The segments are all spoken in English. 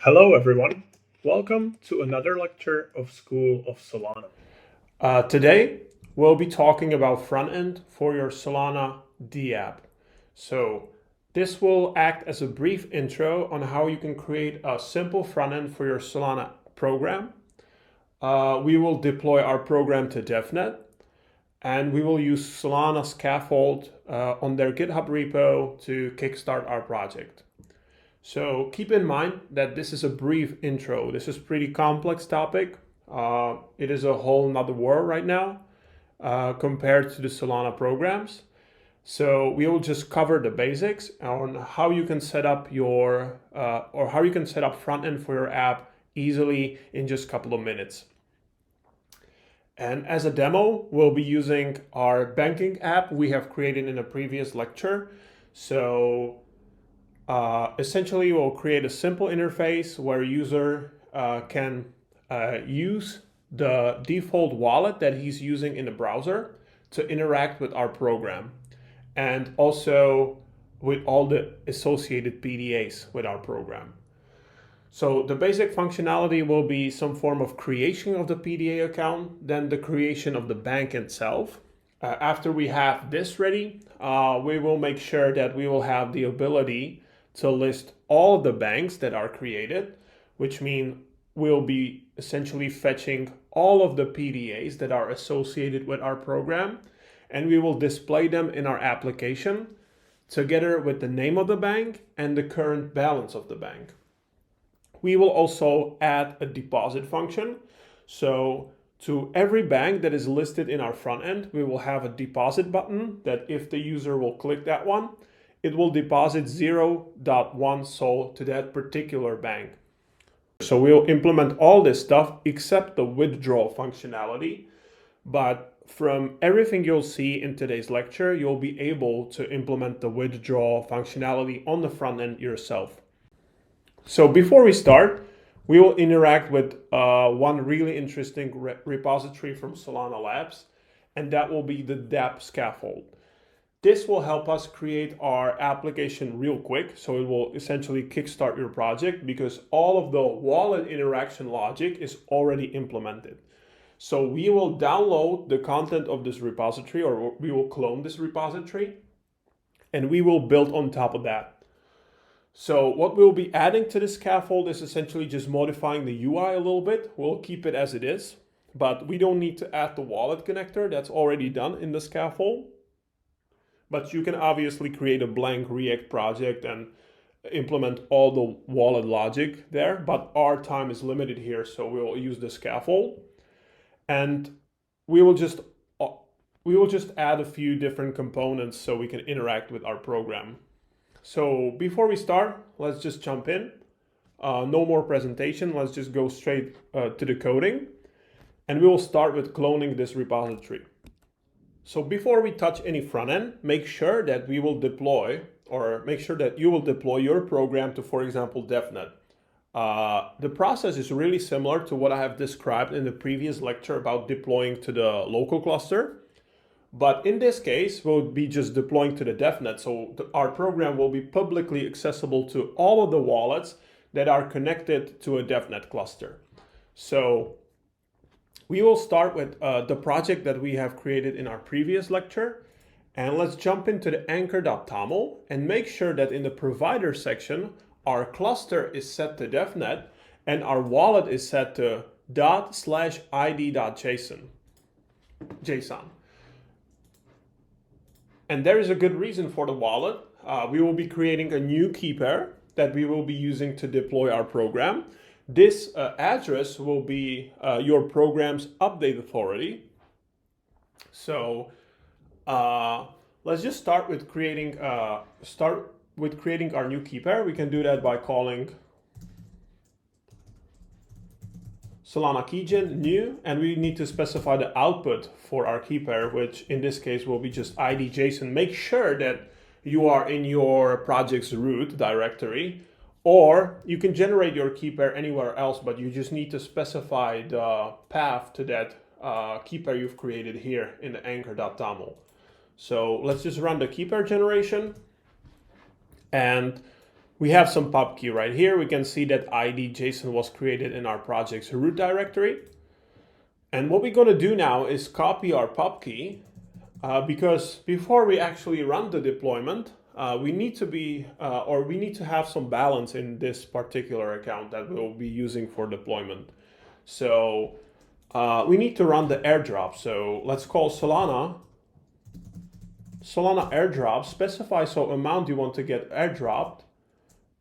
Hello, everyone. Welcome to another lecture of School of Solana. Today, we'll be talking about front-end for your Solana D app. So, this will act as a brief intro on how you can create a simple front-end for your Solana program. We will deploy our program to DevNet, and we will use Solana scaffold on their GitHub repo to kickstart our project. So keep in mind that this is a brief intro. This is a pretty complex topic. It is a whole nother world right now compared to the Solana programs. So we will just cover the basics on how you can set up your or how you can set up front end for your app easily in just a couple of minutes. And as a demo, we'll be using our banking app we have created in a previous lecture. So essentially, we'll create a simple interface where a user can use the default wallet that he's using in the browser to interact with our program, and also with all the associated PDAs with our program. So the basic functionality will be some form of creation of the PDA account, then the creation of the bank itself. After we have this ready, we will make sure that we will have the ability to list all of the banks that are created, which means we'll be essentially fetching all of the PDAs that are associated with our program, and we will display them in our application together with the name of the bank and the current balance of the bank. We will also add a deposit function. So to every bank that is listed in our front end, we will have a deposit button that if the user will click that one, it will deposit 0.1 SOL to that particular bank. So we'll implement all this stuff except the withdrawal functionality. But from everything you'll see in today's lecture, you'll be able to implement the withdrawal functionality on the front end yourself. So before we start, we will interact with one really interesting repository from Solana Labs, and that will be the dApp scaffold. This will help us create our application real quick, so it will essentially kickstart your project because all of the wallet interaction logic is already implemented. So we will download the content of this repository, or we will clone this repository, and we will build on top of that. So what we'll be adding to this scaffold is essentially just modifying the UI a little bit. We'll keep it as it is, but we don't need to add the wallet connector. That's already done in the scaffold. But you can obviously create a blank React project and implement all the wallet logic there, but our time is limited here, so we'll use the scaffold. And we will just add a few different components so we can interact with our program. So before we start, let's just jump in. No more presentation, let's just go straight to the coding. And we will start with cloning this repository. So before we touch any front end, make sure that you will deploy your program to, for example, DevNet. The process is really similar to what I have described in the previous lecture about deploying to the local cluster. But in this case, we'll be just deploying to the DevNet. So our program will be publicly accessible to all of the wallets that are connected to a DevNet cluster. So we will start with the project that we have created in our previous lecture. And let's jump into the anchor.toml and make sure that in the provider section, our cluster is set to DevNet and our wallet is set to ./id.json. And there is a good reason for the wallet. We will be creating a new key pair that we will be using to deploy our program. This address will be your program's update authority. So let's just start with creating our new key pair. We can do that by calling Solana keygen new, and we need to specify the output for our key pair, which in this case will be just id.json. Make sure that you are in your project's root directory, or you can generate your key pair anywhere else, but you just need to specify the path to that key pair you've created here in the anchor.toml. So let's just run the key pair generation, and we have some pub key right here. We can see that ID JSON was created in our project's root directory. And what we're going to do now is copy our pub key because before we actually run the deployment, we need to have some balance in this particular account that we'll be using for deployment. So we need to run the airdrop. So let's call Solana airdrop, specify some amount you want to get airdropped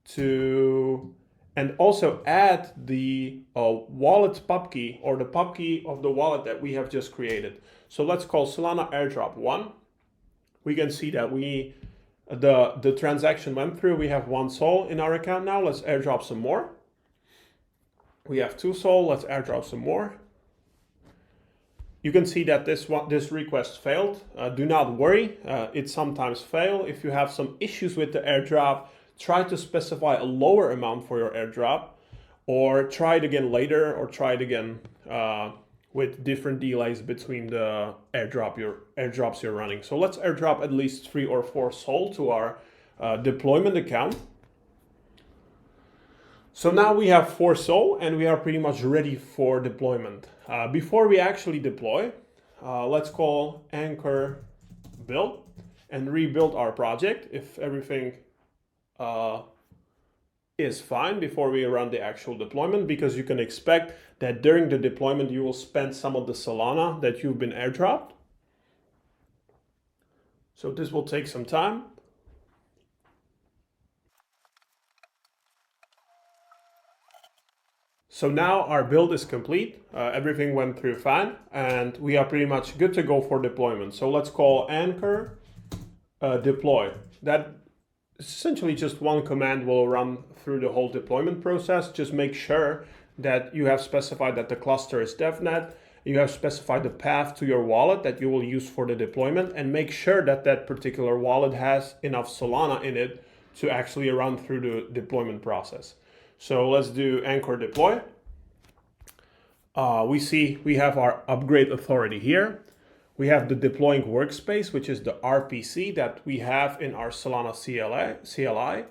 to, and also add the wallet pub key or the pub key of the wallet that we have just created. So let's call Solana airdrop 1. We can see that the transaction went through. We have 1 SOL in our account now. Let's airdrop some more. We have 2 SOL. Let's airdrop some more. You can see that this request failed. Do not worry, it sometimes fails. If you have some issues with the airdrop, try to specify a lower amount for your airdrop, or try it again later, or try it again with different delays between the airdrops you're running. So let's airdrop at least 3 or 4 SOL to our deployment account. So now we have 4 SOL and we are pretty much ready for deployment. Before we actually deploy, let's call anchor build and rebuild our project if everything is fine before we run the actual deployment, because you can expect that during the deployment you will spend some of the Solana that you've been airdropped. So this will take some time. So now our build is complete, everything went through fine, and we are pretty much good to go for deployment. So let's call anchor deploy. That essentially just one command will run through the whole deployment process. Just make sure that you have specified that the cluster is DevNet, you have specified the path to your wallet that you will use for the deployment, and make sure that that particular wallet has enough Solana in it to actually run through the deployment process. So let's do anchor deploy. We see we have our upgrade authority here. We have the deploying workspace, which is the RPC that we have in our Solana CLI.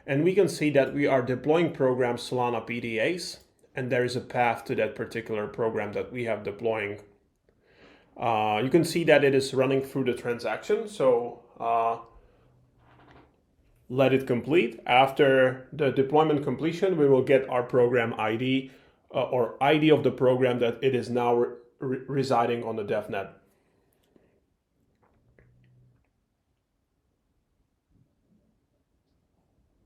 And we can see that we are deploying program Solana PDAs, and there is a path to that particular program that we have deploying. You can see that it is running through the transaction. So let it complete. After the deployment completion, we will get our program ID or ID of the program that it is now residing on the DevNet.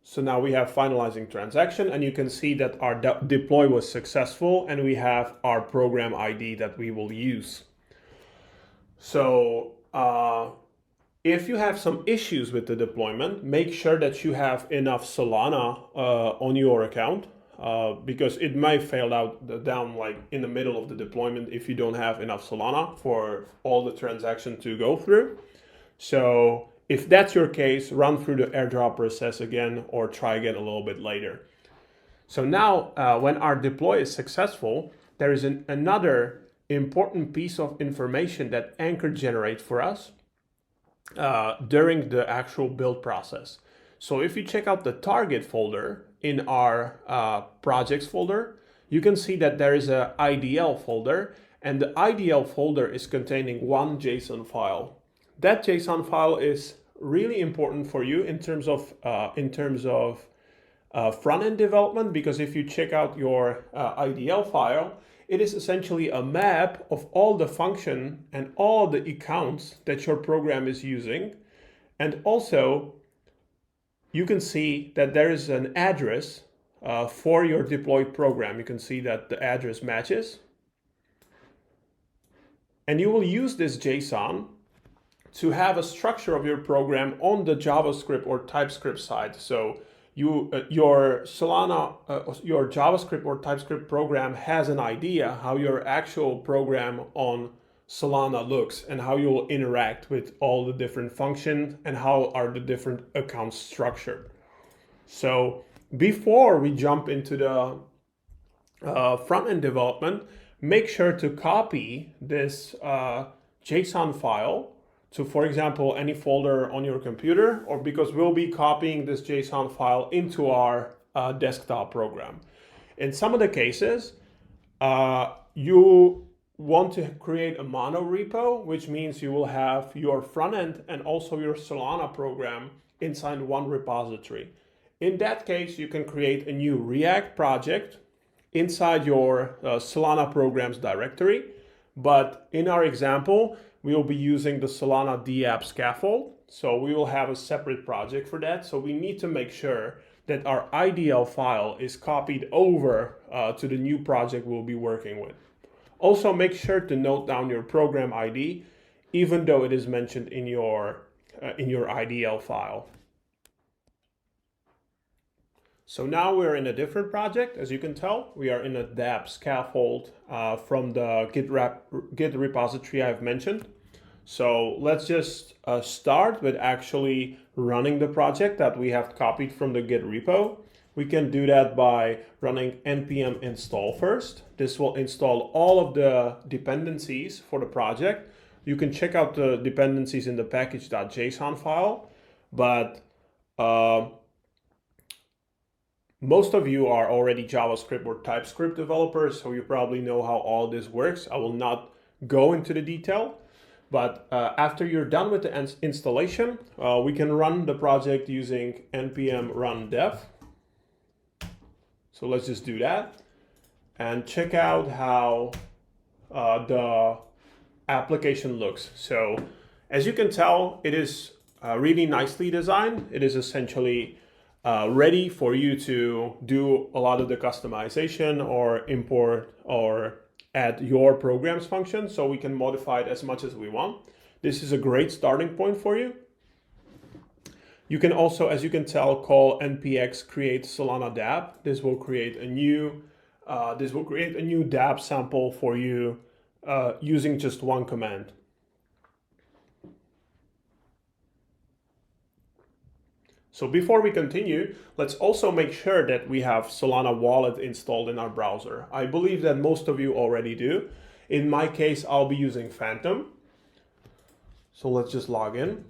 So now we have finalizing transaction, and you can see that our deploy was successful and we have our program ID that we will use. So if you have some issues with the deployment, make sure that you have enough Solana on your account, because it may fail down like in the middle of the deployment if you don't have enough Solana for all the transaction to go through. So if that's your case, run through the airdrop process again or try again a little bit later. So now when our deploy is successful, there is another important piece of information that Anchor generates for us during the actual build process. So if you check out the target folder in our projects folder, you can see that there is a IDL folder, and the IDL folder is containing one JSON file. That JSON file is really important for you in terms of front-end development, because if you check out your IDL file, it is essentially a map of all the function and all the accounts that your program is using. And also, you can see that there is an address for your deployed program. You can see that the address matches. And you will use this JSON to have a structure of your program on the JavaScript or TypeScript side. So your Solana, your JavaScript or TypeScript program has an idea how your actual program on Solana looks and how you will interact with all the different functions and how are the different accounts structured. So before we jump into the front-end development, make sure to copy this JSON file to, for example, any folder on your computer, or because we'll be copying this JSON file into our desktop program. In some of the cases, you want to create a mono repo, which means you will have your front end and also your Solana program inside one repository. In that case, you can create a new React project inside your Solana programs directory. But in our example, we will be using the Solana DApp scaffold. So we will have a separate project for that. So we need to make sure that our IDL file is copied over to the new project we'll be working with. Also, make sure to note down your program ID, even though it is mentioned in your IDL file. So now we're in a different project. As you can tell, we are in a DApp scaffold from the Git repository I've mentioned. So let's just start with actually running the project that we have copied from the Git repo. We can do that by running npm install first. This will install all of the dependencies for the project. You can check out the dependencies in the package.json file, but most of you are already JavaScript or TypeScript developers, so you probably know how all this works. I will not go into the detail, but after you're done with the installation, we can run the project using npm run dev. So let's just do that and check out how the application looks. So as you can tell, it is really nicely designed. It is essentially ready for you to do a lot of the customization or import or add your programs function, so we can modify it as much as we want. This is a great starting point for you. You can also, as you can tell, call npx create Solana DApp. This will create a new DApp sample for you using just one command. So before we continue, let's also make sure that we have Solana wallet installed in our browser. I believe that most of you already do. In my case, I'll be using Phantom. So let's just log in.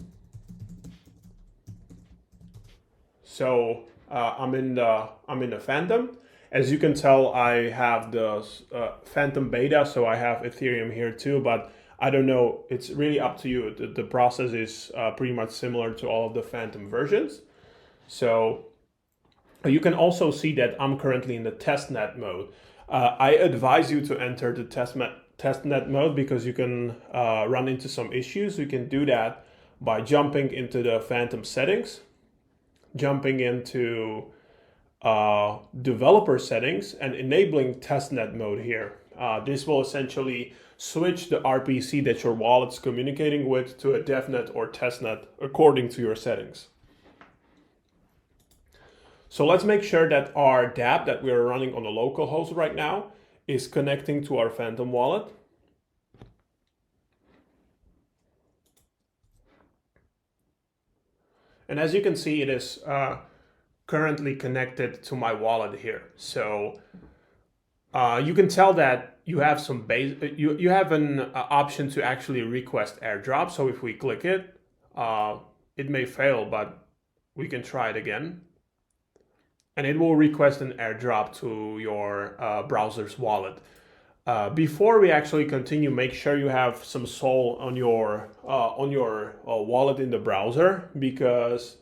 So I'm in the Phantom. As you can tell, I have the Phantom beta, so I have Ethereum here too, but I don't know, it's really up to you. The process is pretty much similar to all of the Phantom versions. So you can also see that I'm currently in the testnet mode. I advise you to enter the testnet mode because you can run into some issues. You can do that by jumping into the Phantom settings, jumping into developer settings and enabling testnet mode here. This will essentially switch the RPC that your wallet's communicating with to a devnet or testnet according to your settings. So let's make sure that our dApp that we are running on the local host right now is connecting to our Phantom wallet. And as you can see, it is currently connected to my wallet here. So you can tell that you have some you have an option to actually request airdrop. So if we click it, it may fail, but we can try it again. And it will request an airdrop to your browser's wallet. Before we actually continue, make sure you have some Sol on your wallet in the browser, because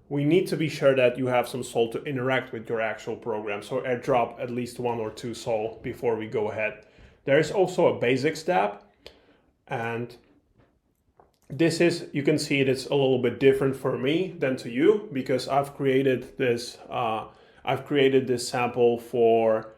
we need to be sure that you have some Sol to interact with your actual program. So airdrop at least 1 or 2 Sol before we go ahead. There is also a basics tab, and this is, you can see it is a little bit different for me than to you, because I've created this sample for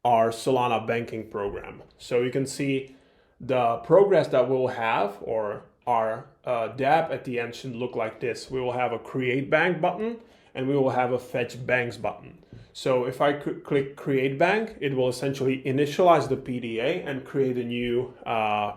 our Solana banking program. So you can see the progress that we'll have, or our dApp at the end should look like this. We will have a create bank button and we will have a fetch banks button. So if I click create bank, it will essentially initialize the PDA and create a new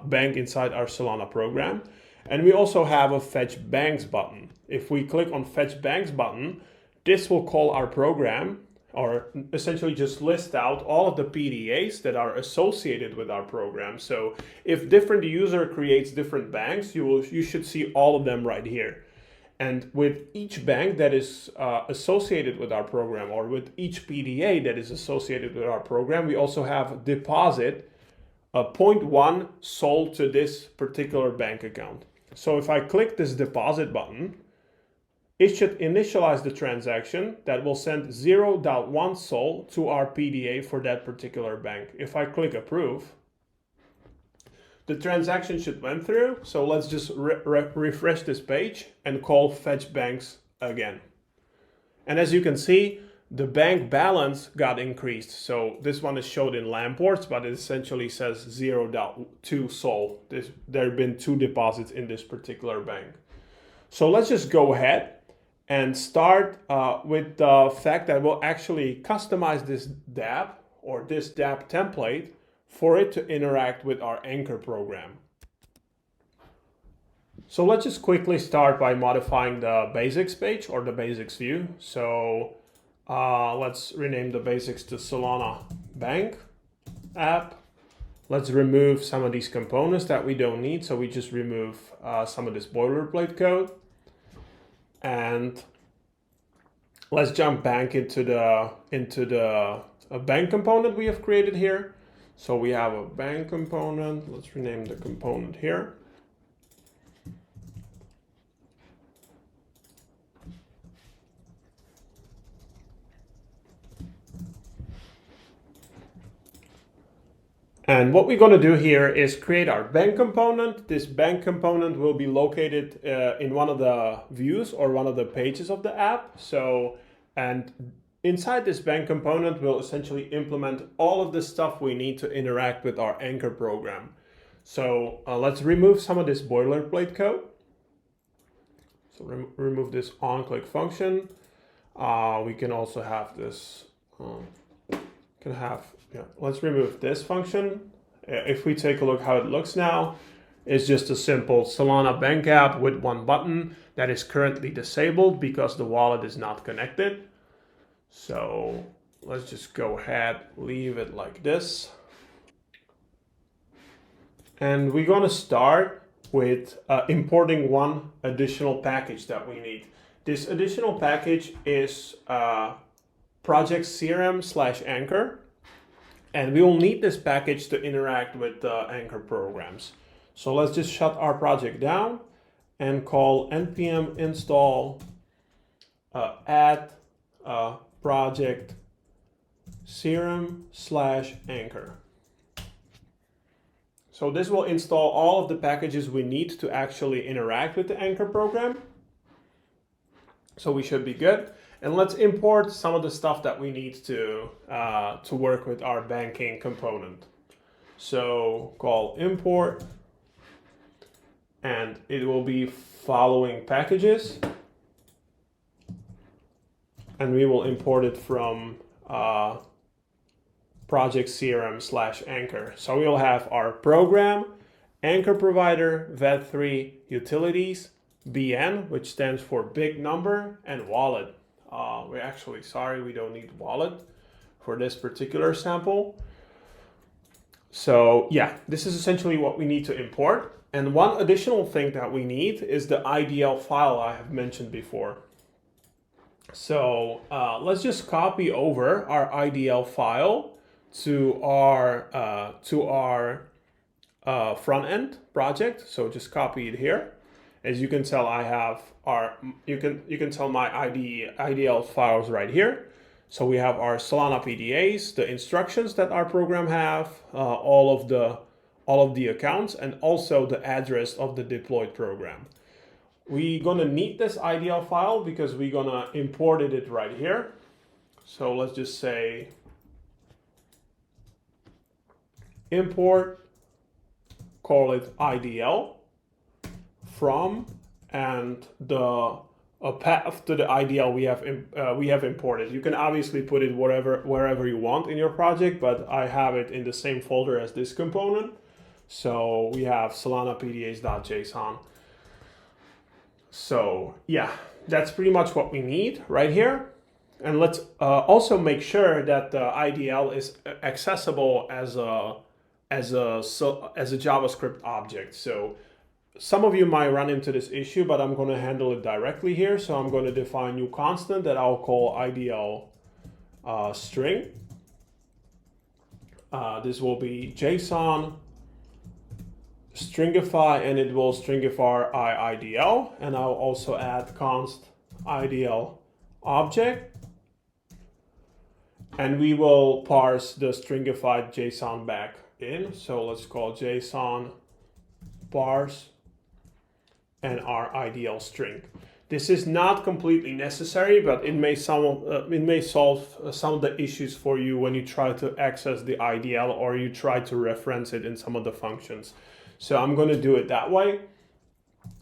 bank inside our Solana program. And we also have a fetch banks button. If we click on fetch banks button, this will call our program or essentially just list out all of the PDAs that are associated with our program. So if different user creates different banks, you should see all of them right here. And with each bank that is associated with our program, or with each PDA that is associated with our program, we also have deposit 0.1 SOL to this particular bank account. So if I click this deposit button, it should initialize the transaction that will send 0.1 SOL to our PDA for that particular bank. If I click approve, the transaction should went through. So let's just refresh this page and call fetch banks again. And as you can see, the bank balance got increased. So this one is showed in Lamports, but it essentially says 0.2 SOL. There have been 2 deposits in this particular bank. So let's just go ahead and start with the fact that we'll actually customize this dApp, or this dApp template, for it to interact with our Anchor program. So let's just quickly start by modifying the basics page, or the basics view. So let's rename the basics to Solana Bank app. Let's remove some of these components that we don't need. So we just remove some of this boilerplate code. And let's jump back into the bank component we have created here. So we have a bank component. Let's rename the component here. And what we're going to do here is create our bank component. This bank component will be located in one of the views, or one of the pages of the app. So, and inside this bank component, we'll essentially implement all of the stuff we need to interact with our Anchor program. So let's remove some of this boilerplate code. So remove this onClick function. We can also have this, let's remove this function. If we take a look how it looks now, it's just a simple Solana bank app with one button that is currently disabled because the wallet is not connected. So let's just go ahead, leave it like this. And we're going to start with importing one additional package that we need. This additional package is project crm/anchor. And we will need this package to interact with the Anchor programs. So let's just shut our project down and call npm install add project crm/anchor. So this will install all of the packages we need to actually interact with the Anchor program. So we should be good. And let's import some of the stuff that we need to work with our banking component. So call import, and it will be following packages. And we will import it from project crm/anchor. So we'll have our program, Anchor provider, VET3, utilities, BN, which stands for big number, and wallet. We're actually sorry, we don't need wallet for this particular sample. So yeah, this is essentially what we need to import. And one additional thing that we need is the IDL file I have mentioned before. So let's just copy over our IDL file to our front end project. So just copy it here. As you can tell, I have you can tell my IDL files right here. So we have our Solana PDAs, the instructions that our program have, all of the accounts, and also the address of the deployed program. We're gonna need this IDL file because we're gonna import it right here. So let's just say import, call it IDL from, and the path to the IDL we have imported. You can obviously put it wherever you want in your project, but I have it in the same folder as this component. So we have Solana PDAs.json. So yeah, that's pretty much what we need right here. And let's also make sure that the IDL is accessible as a JavaScript object. So some of you might run into this issue, but I'm going to handle it directly here. So I'm going to define new constant that I'll call IDL string. This will be JSON stringify, and it will stringify IDL. And I'll also add const IDL object. And we will parse the stringified JSON back in. So let's call JSON parse and our IDL string. This is not completely necessary, but it may solve some of the issues for you when you try to access the IDL or you try to reference it in some of the functions. So I'm going to do it that way.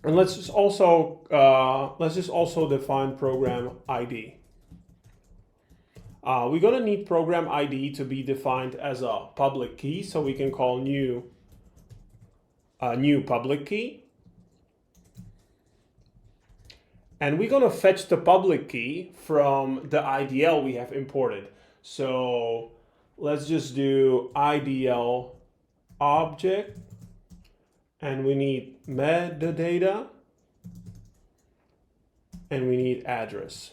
And let's just also define program ID. We're going to need program ID to be defined as a public key, so we can call new public key. And we're going to fetch the public key from the IDL we have imported. So let's just do IDL object, and we need metadata, and we need address.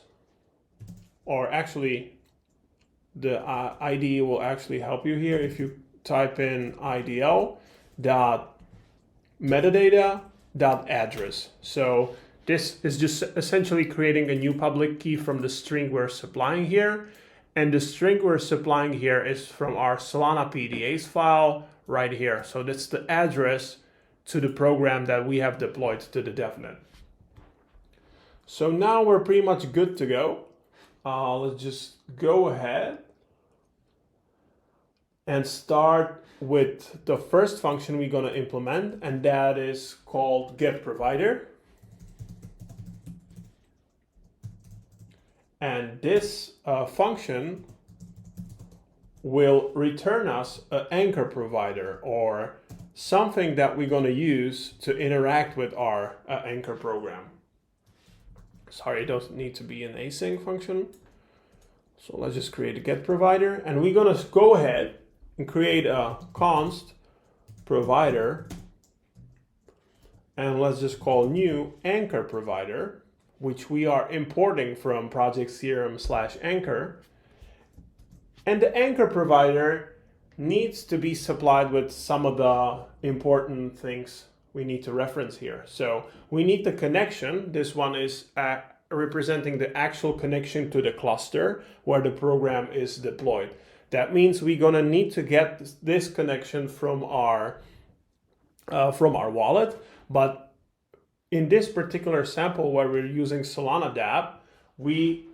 Or actually, the ID will actually help you here if you type in IDL dot metadata dot address. So this is just essentially creating a new public key from the string we're supplying here. And the string we're supplying here is from our Solana PDAs file right here. So that's the address to the program that we have deployed to the DevNet. So now we're pretty much good to go. Let's just go ahead and start with the first function we're going to implement, and that is called getProvider. And this function will return us an anchor provider, or something that we're going to use to interact with our anchor program. Sorry, it doesn't need to be an async function. So let's just create a getProvider, and we're going to go ahead and create a const provider, and let's just call new anchor provider, which we are importing from project crm/anchor. And the anchor provider needs to be supplied with some of the important things we need to reference here. So we need the connection. This one is representing the actual connection to the cluster where the program is deployed. That means we're gonna need to get this connection from our wallet. But in this particular sample where we're using Solana dApp, we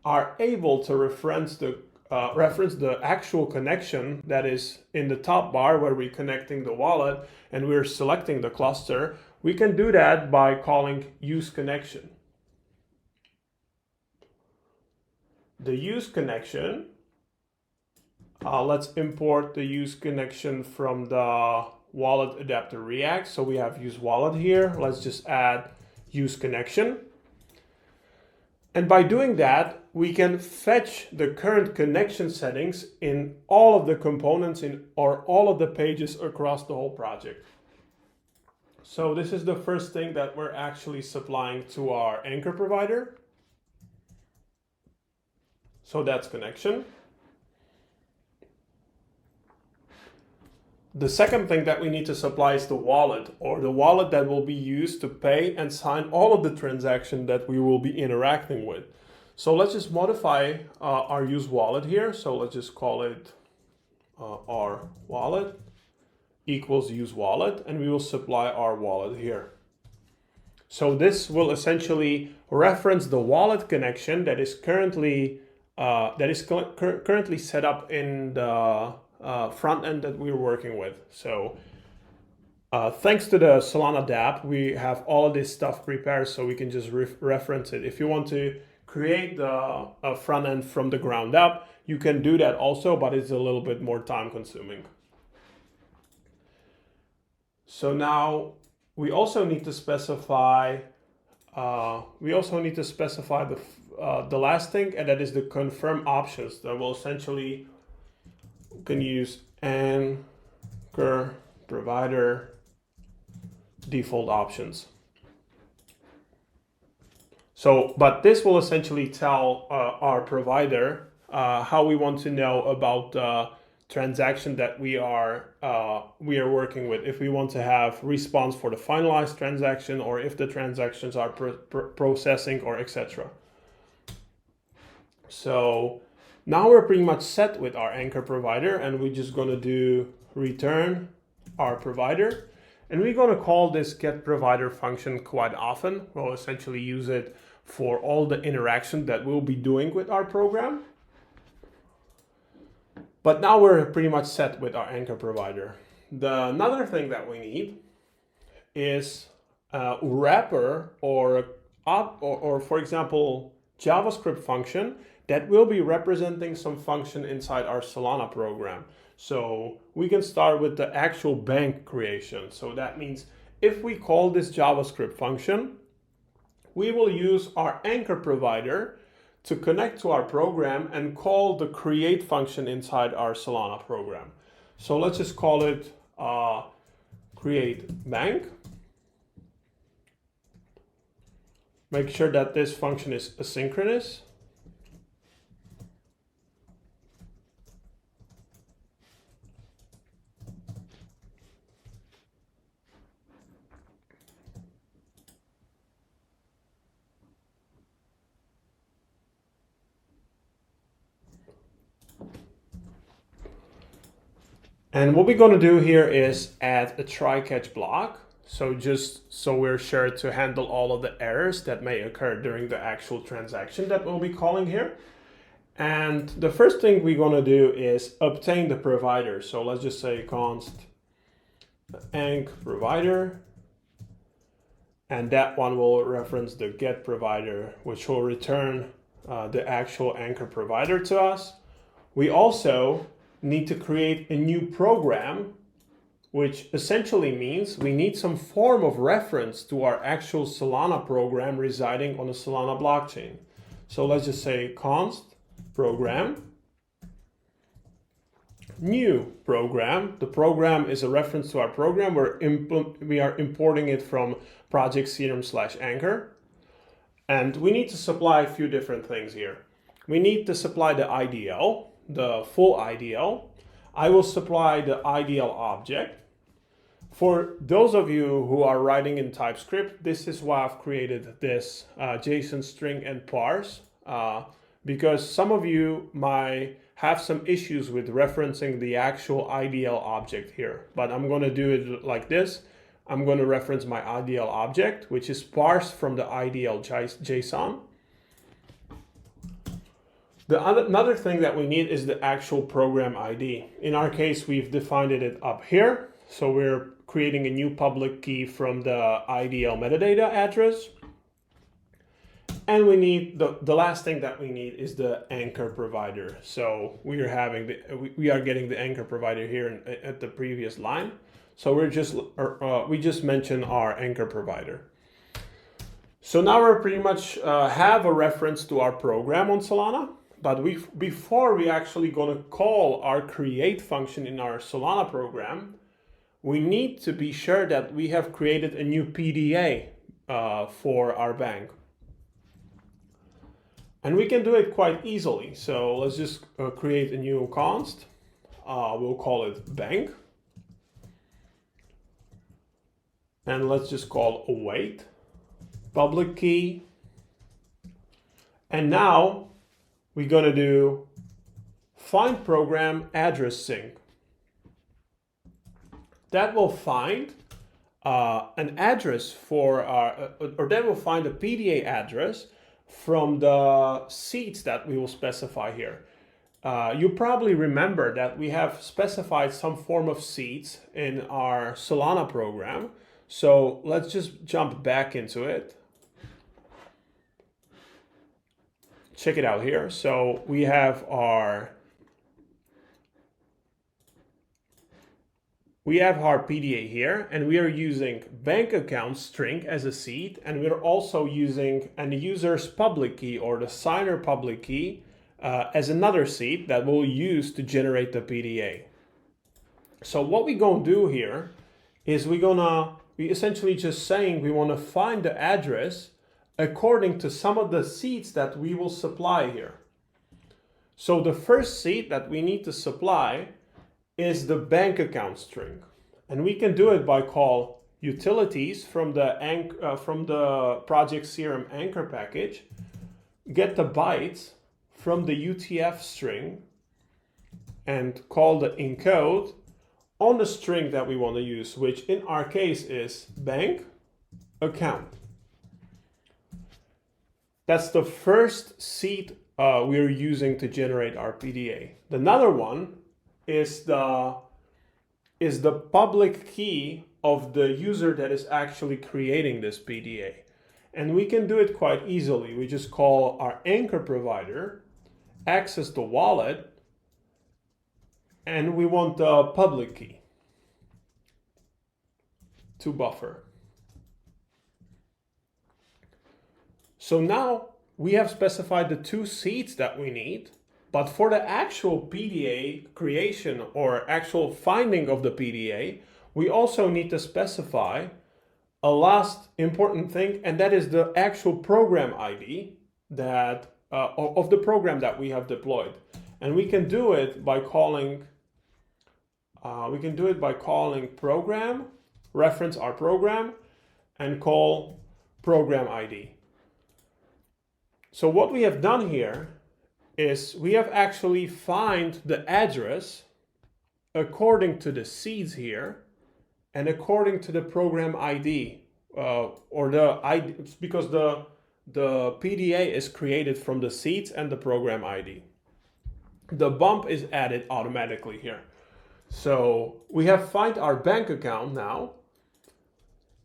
are able to reference the actual connection that is in the top bar where we're connecting the wallet and we're selecting the cluster. We can do that by calling useConnection. The useConnection, let's import the useConnection from the wallet adapter React. So we have useWallet here. Let's just add useConnection. And by doing that, we can fetch the current connection settings in all of the components or all of the pages across the whole project. So this is the first thing that we're actually supplying to our anchor provider. So that's connection. The second thing that we need to supply is the wallet, or the wallet that will be used to pay and sign all of the transactions that we will be interacting with. So let's just modify our use wallet here. So let's just call it our wallet equals use wallet, and we will supply our wallet here. So this will essentially reference the wallet connection that is currently set up in the front end that we're working with. So thanks to the Solana dApp, we have all of this stuff prepared so we can just reference it. If you want to create the front end from the ground up, you can do that also, but it's a little bit more time consuming. So now we also need to specify the last thing, and that is the confirm options. That will essentially, you can use anchor provider default options. So, but this will essentially tell our provider how we want to know about the transaction that we are working with. If we want to have response for the finalized transaction, or if the transactions are processing, or etc. So now we're pretty much set with our anchor provider, and we're just going to do return our provider. And we're going to call this get provider function quite often. We'll essentially use it for all the interaction that we'll be doing with our program. But now we're pretty much set with our anchor provider. Another thing that we need is a wrapper or for example, JavaScript function that will be representing some function inside our Solana program. So we can start with the actual bank creation. So that means if we call this JavaScript function, we will use our anchor provider to connect to our program and call the create function inside our Solana program. So let's just call it create bank. Make sure that this function is asynchronous. And what we're going to do here is add a try-catch block. So just so we're sure to handle all of the errors that may occur during the actual transaction that we'll be calling here. And the first thing we're going to do is obtain the provider. So let's just say const anch provider. And that one will reference the get provider, which will return the actual anchor provider to us. We also need to create a new program, which essentially means we need some form of reference to our actual Solana program residing on the Solana blockchain. So let's just say const program, new program. The program is a reference to our program. We are importing it from project serum/anchor. And we need to supply a few different things here. We need to supply the IDL, the full IDL. I will supply the IDL object. For those of you who are writing in TypeScript, this is why I've created this JSON string and parse, because some of you might have some issues with referencing the actual IDL object here. But I'm going to do it like this. I'm going to reference my IDL object, which is parsed from the IDL JSON. Another thing that we need is the actual program ID. In our case, we've defined it up here. So we're creating a new public key from the IDL metadata address. And we need the last thing that we need is the anchor provider. So we are getting the anchor provider here at the previous line. So we just mentioned our anchor provider. So now we're pretty much have a reference to our program on Solana. But before we actually going to call our create function in our Solana program, we need to be sure that we have created a new PDA for our bank. And we can do it quite easily. So let's just create a new const. We'll call it bank. And let's just call await public key. And now we're going to do find program address sync. That will find an address for our, or that will find a PDA address from the seeds that we will specify here. You probably remember that we have specified some form of seeds in our Solana program. So let's just jump back into it. Check it out here. So we have we have our PDA here, and we are using bank account string as a seed, and we're also using an user's public key or the signer public key as another seed that we'll use to generate the PDA. So what we're gonna do here is we essentially just saying we want to find the address according to some of the seeds that we will supply here. So the first seed that we need to supply is the bank account string, and we can do it by call utilities from the Project CRM anchor package, get the bytes from the UTF string, and call the encode on the string that we want to use, which in our case is bank account. That's the first seed we're using to generate our PDA. Another one is the public key of the user that is actually creating this PDA. And we can do it quite easily. We just call our anchor provider, access the wallet, and we want the public key to buffer. So now we have specified the two seeds that we need, but for the actual PDA creation or actual finding of the PDA, we also need to specify a last important thing, and that is the actual program ID that of the program that we have deployed. And we can do it by calling program, reference our program, and call program ID. So what we have done here is we have actually find the address according to the seeds here and according to the program ID or the ID, because the PDA is created from the seeds and the program ID. The bump is added automatically here. So we have find our bank account now,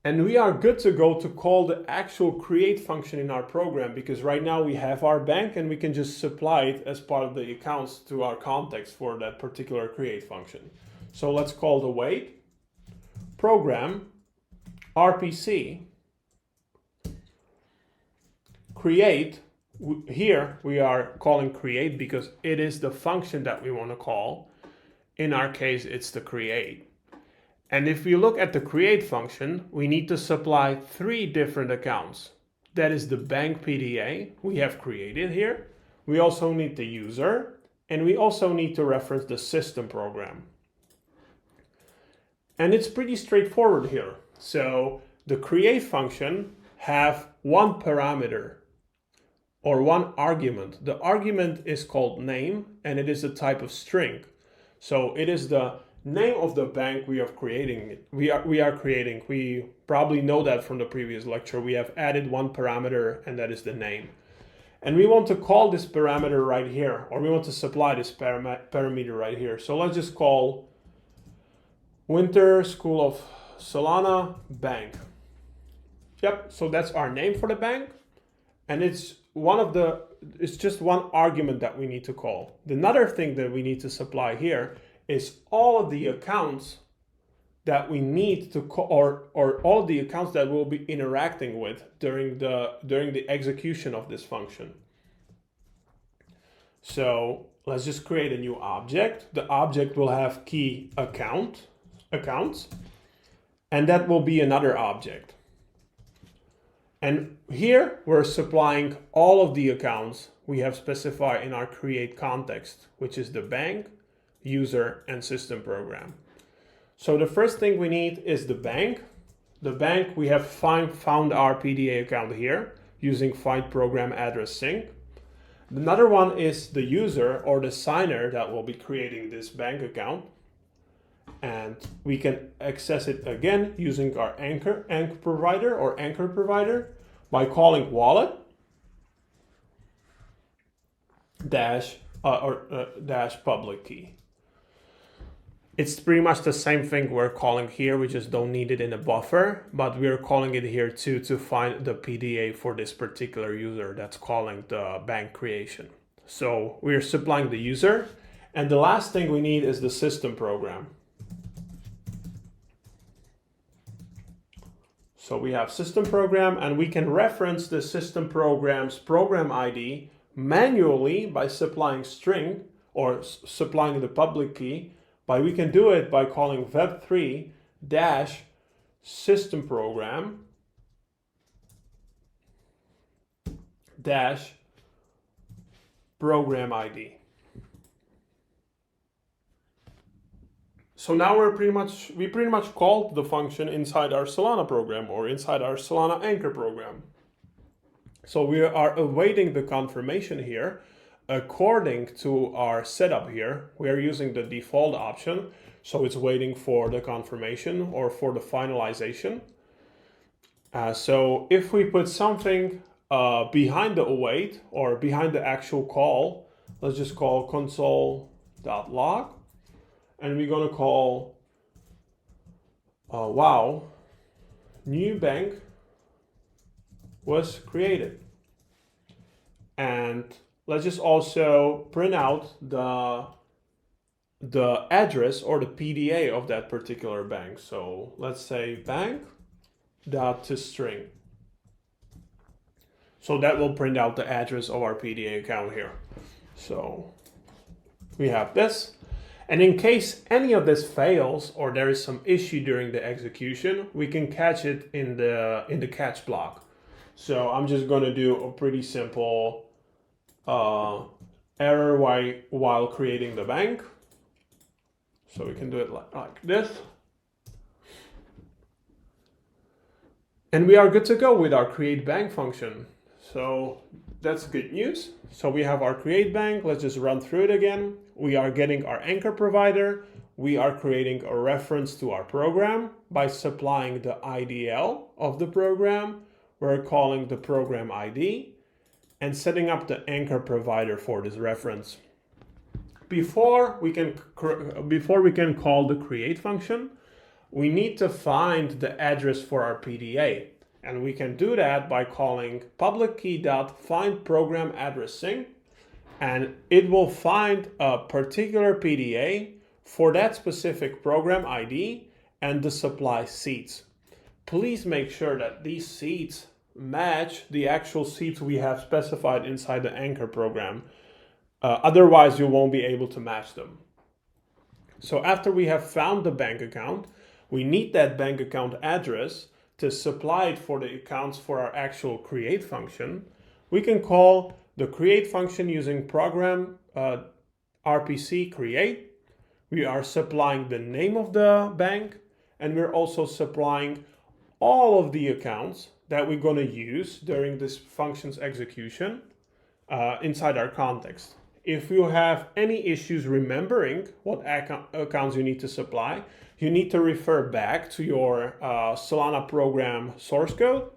and we are good to go to call the actual create function in our program, because right now we have our bank and we can just supply it as part of the accounts to our context for that particular create function. So let's call the wait program RPC create. Here we are calling create because it is the function that we want to call. In our case, it's the create. And if we look at the create function, we need to supply three different accounts. That is the bank PDA we have created here. We also need the user, and we also need to reference the system program. And it's pretty straightforward here. So the create function have one parameter or one argument. The argument is called name, and it is a type of string. So it is the name of the bank we are creating. We probably know that from the previous lecture. We have added one parameter, and that is the name. And we want to call this parameter right here, or we want to supply this parameter right here. So let's just call Winter School of Solana Bank. Yep, so that's our name for the bank. And it's just one argument that we need to call. Another thing that we need to supply here is all of the accounts that we need to call, or all of the accounts that we'll be interacting with during the execution of this function. So let's just create a new object. The object will have key accounts, and that will be another object. And here we're supplying all of the accounts we have specified in our create context, which is the bank, user, and system program. So the first thing we need is the bank. The bank, we have found our PDA account here using find program address sync. Another one is the user or the signer that will be creating this bank account. And we can access it again using our anchor provider by calling wallet dash public key. It's pretty much the same thing we're calling here. We just don't need it in a buffer, but we're calling it here too to find the PDA for this particular user that's calling the bank creation. So we're supplying the user, and the last thing we need is the system program. So we have system program, and we can reference the system program's program ID manually by supplying string or supplying the public key. But we can do it by calling web3 dash system program dash program ID. So now we pretty much called the function inside our Solana program or inside our Solana anchor program. So we are awaiting the confirmation here. According to our setup here, we are using the default option. So it's waiting for the confirmation or for the finalization. So if we put something behind the await or behind the actual call, let's just call console.log. And we're going to call, wow, new bank was created. And let's just also print out the address or the PDA of that particular bank. So let's say bank.toString. So that will print out the address of our PDA account here. So we have this. And in case any of this fails or there is some issue during the execution, we can catch it in the catch block. So I'm just going to do a pretty simple error while creating the bank. So we can do it like this. And we are good to go with our create bank function. So that's good news. So we have our create bank. Let's just run through it again. We are getting our anchor provider. We are creating a reference to our program by supplying the IDL of the program. We're calling the program ID and setting up the anchor provider for this reference. Before we can call the create function, we need to find the address for our PDA. And we can do that by calling public key.findProgramAddressing, and it will find a particular PDA for that specific program ID and the supply seeds. Please make sure that these seeds match the actual seeds we have specified inside the anchor program. Otherwise, you won't be able to match them. So after we have found the bank account, we need that bank account address to supply it for the accounts for our actual create function. We can call the create function using program RPC create. We are supplying the name of the bank, and we're also supplying all of the accounts that we're going to use during this function's execution inside our context. If you have any issues remembering what accounts you need to supply, you need to refer back to your Solana program source code,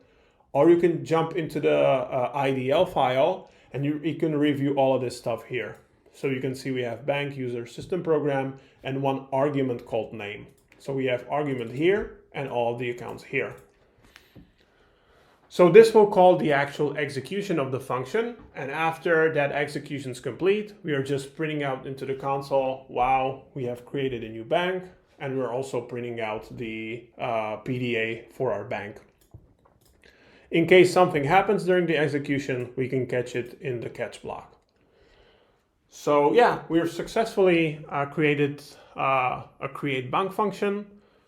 or you can jump into the IDL file and you can review all of this stuff here. So you can see we have bank, user, system program, and one argument called name. So we have argument here and all of the accounts here. So this will call the actual execution of the function. And after that execution is complete, we are just printing out into the console, wow, we have created a new bank. And we're also printing out the PDA for our bank. In case something happens during the execution, we can catch it in the catch block. So yeah, we've successfully created a create bank function.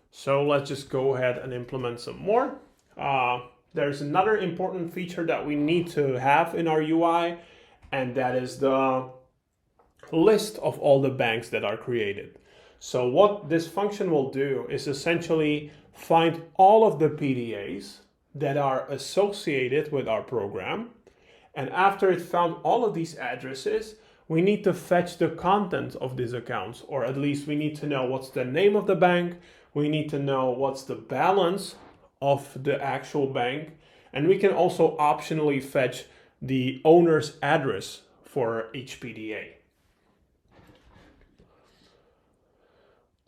So let's just go ahead and implement some more. There's another important feature that we need to have in our UI, and that is the list of all the banks that are created. So what this function will do is essentially find all of the PDAs that are associated with our program. And after it found all of these addresses, we need to fetch the content of these accounts, or at least we need to know what's the name of the bank. We need to know what's the balance of the actual bank. And we can also optionally fetch the owner's address for each PDA.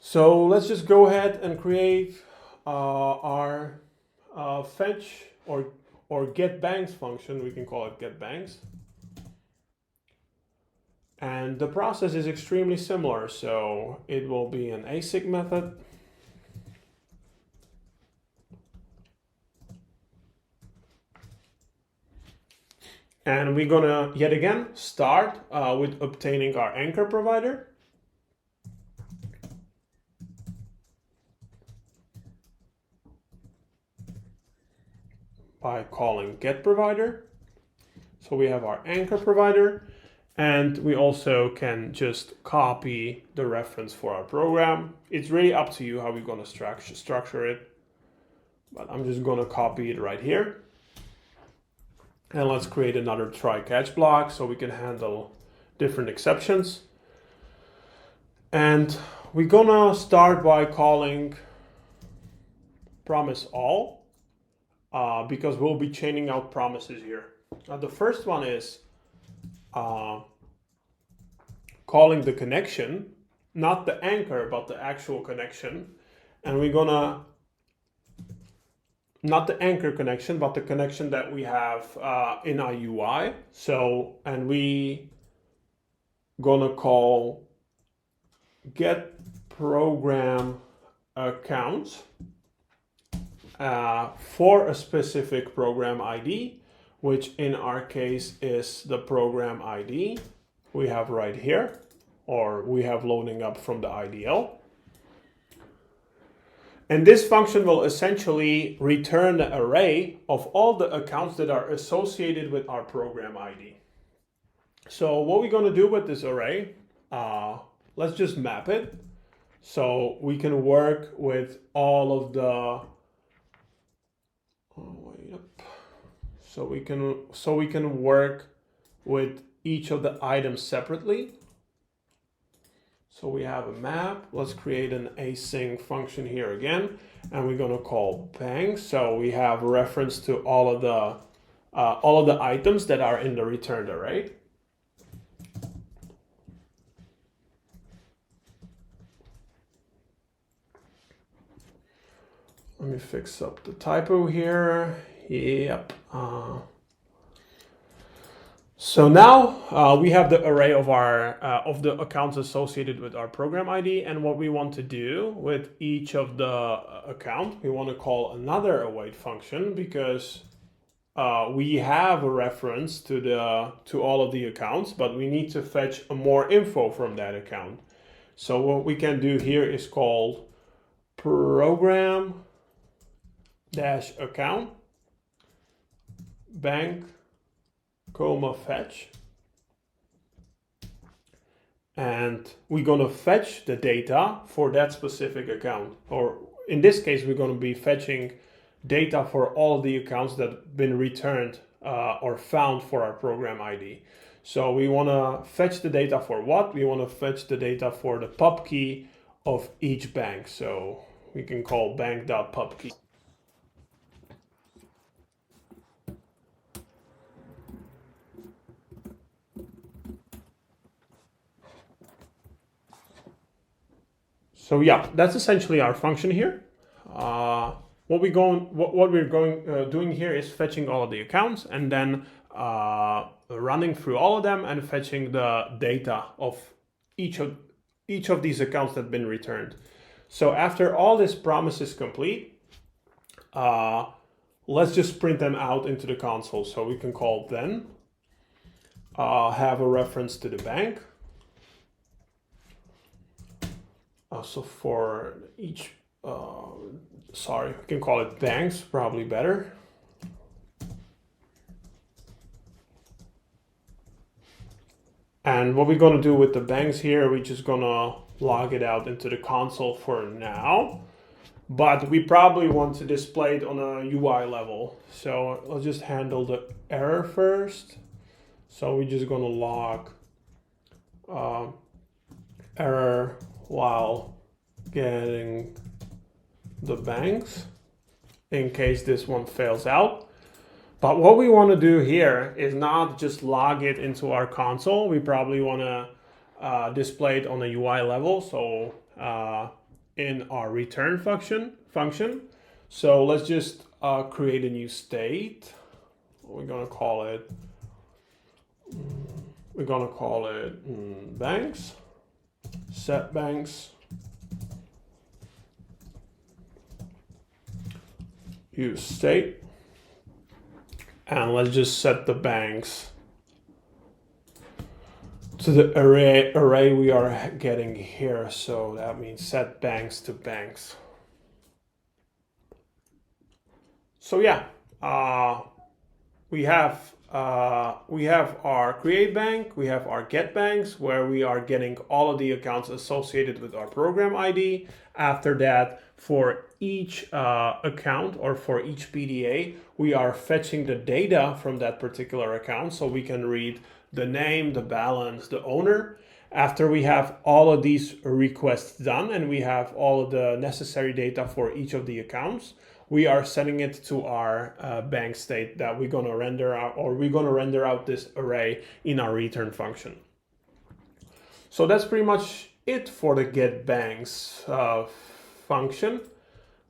So let's just go ahead and create our fetch or get banks function. We can call it get banks. And the process is extremely similar. So it will be an async method. And we're gonna yet again start with obtaining our anchor provider. By calling get provider. So we have our anchor provider, and we also can just copy the reference for our program. It's really up to you how we're gonna structure it, but I'm just gonna copy it right here. And let's create another try catch block so we can handle different exceptions. And we're gonna start by calling promise all because we'll be chaining out promises here. Now the first one is calling the connection, not the anchor, but the actual connection. And we're gonna not the anchor connection, but the connection that we have in our UI. So, and we gonna call get program accounts for a specific program ID, which in our case is the program ID we have right here, or we have loading up from the IDL. And this function will essentially return the array of all the accounts that are associated with our program ID. So what we're going to do with this array, let's just map it. So we can work with all of the, so we can work with each of the items separately. So we have a map. Let's create an async function here again, and we're gonna call bang. So we have a reference to all of the items that are in the returned array. Let me fix up the typo here. Yep. So now we have the array of our of the accounts associated with our program ID, and what we want to do with each of the account, we want to call another await function because we have a reference to all of the accounts, but we need to fetch more info from that account. So what we can do here is called program dash account bank comma fetch, and we're going to fetch the data for that specific account, or in this case we're going to be fetching data for all of the accounts that have been returned or found for our program ID. So we want to fetch the data for what? We want to fetch the data for the pub key of each bank. So we can call bank.pubkey. So yeah, that's essentially our function here. What we're doing here is fetching all of the accounts and then running through all of them and fetching the data of each of these accounts that have been returned. So after all this promise is complete, let's just print them out into the console. So we can call then have a reference to the bank. So for each, sorry, we can call it banks, probably better. And what we're going to do with the banks here, we're just going to log it out into the console for now. But we probably want to display it on a UI level. So let's just handle the error first. So we're just going to log error while getting the banks in case this one fails out. But what we want to do here is not just log it into our console. We probably want to display it on a UI level. So in our return function. So let's just create a new state. We're gonna call it banks, set banks, use state, and let's just set the banks to the array we are getting here. So that means set banks to banks. So yeah, we have our create bank, we have our get banks, where we are getting all of the accounts associated with our program ID. After that, for each account or for each PDA, we are fetching the data from that particular account so we can read the name, the balance, the owner. After we have all of these requests done and we have all of the necessary data for each of the accounts, we are setting it to our bank state that we're going to render out, or we're going to render out this array in our return function. So that's pretty much it for the get banks function.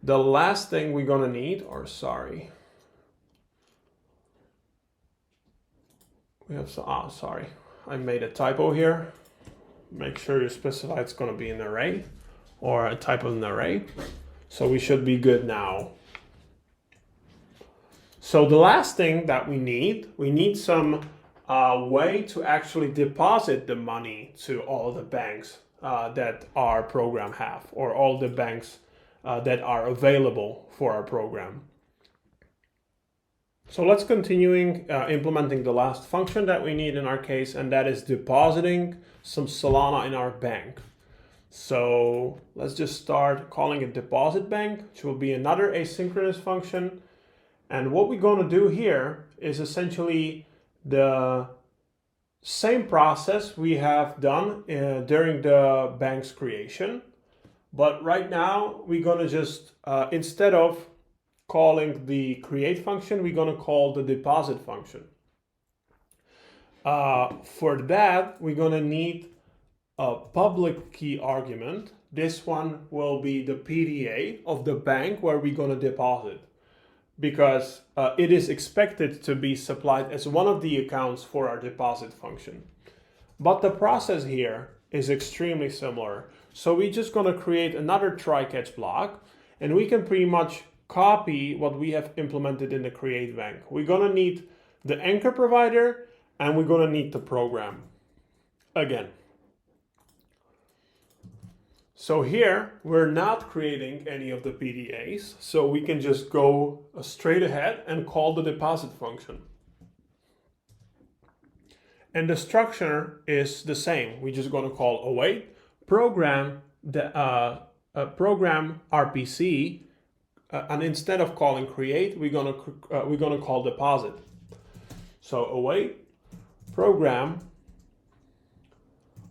The last thing we're going to need, or sorry, we have some, sorry, I made a typo here. Make sure you specify it's going to be an array or a type of an array. So we should be good now. So the last thing that we need some way to actually deposit the money to all the banks that our program have, or all the banks that are available for our program. So let's continuing implementing the last function that we need in our case, and that is depositing some Solana in our bank. So let's just start calling it deposit bank, which will be another asynchronous function. And what we're going to do here is essentially the same process we have done during the bank's creation. But right now, we're going to just, instead of calling the create function, we're going to call the deposit function. For that, we're going to need a public key argument. This one will be the PDA of the bank where we're going to deposit, because it is expected to be supplied as one of the accounts for our deposit function. But the process here is extremely similar. So we're just going to create another try-catch block, and we can pretty much copy what we have implemented in the create bank. We're going to need the anchor provider, and we're going to need the program again. So here, we're not creating any of the PDAs, so we can just go straight ahead and call the deposit function. And the structure is the same. We're just going to call await, program RPC, and instead of calling create, we're going to call deposit. So await, program